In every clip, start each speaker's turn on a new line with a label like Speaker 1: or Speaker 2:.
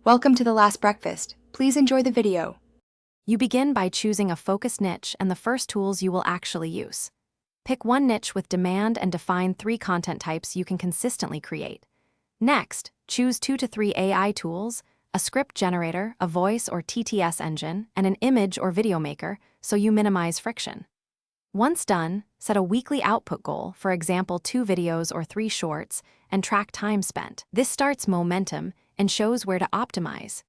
Speaker 1: Welcome to The Last Breakfast. Please enjoy the video.
Speaker 2: You begin by choosing a focused niche and the first tools you will actually use. Pick one niche with demand and define 3 content types you can consistently create. Next, choose 2 to 3 AI tools, a script generator, a voice or TTS engine, and an image or video maker so you minimize friction. Once done, set a weekly output goal, for example 2 videos or 3 shorts, and track time spent. This starts momentum and shows where to optimize.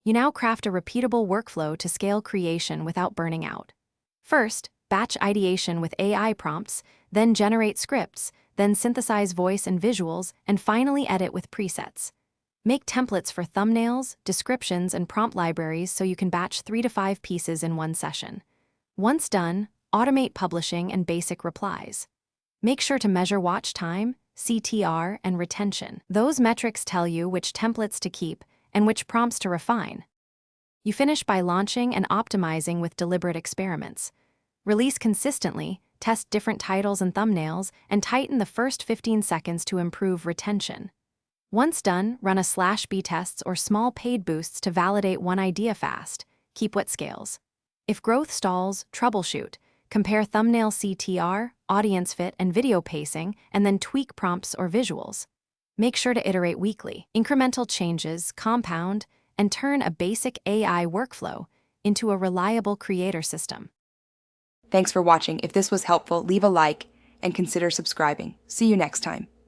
Speaker 2: You now craft a repeatable workflow to scale creation without burning out. First, batch ideation with AI prompts, then generate scripts, then synthesize voice and visuals, and finally edit with presets. Make templates for thumbnails, descriptions, and prompt libraries so you can batch 3 to 5 pieces in one session. Once done, automate publishing and basic replies. Make sure to measure watch time, CTR, and retention. Those metrics tell you which templates to keep and which prompts to refine. You finish by launching and optimizing with deliberate experiments. Release consistently, test different titles and thumbnails, and tighten the first 15 seconds to improve retention. Once done, run a /B tests or small paid boosts to validate one idea fast. Keep what scales. If growth stalls, troubleshoot. Compare thumbnail CTR, audience fit, and video pacing, and then tweak prompts or visuals. Make sure to iterate weekly. Incremental changes compound and turn a basic AI workflow into a reliable creator system.
Speaker 1: Thanks for watching. If this was helpful, leave a like and consider subscribing. See you next time.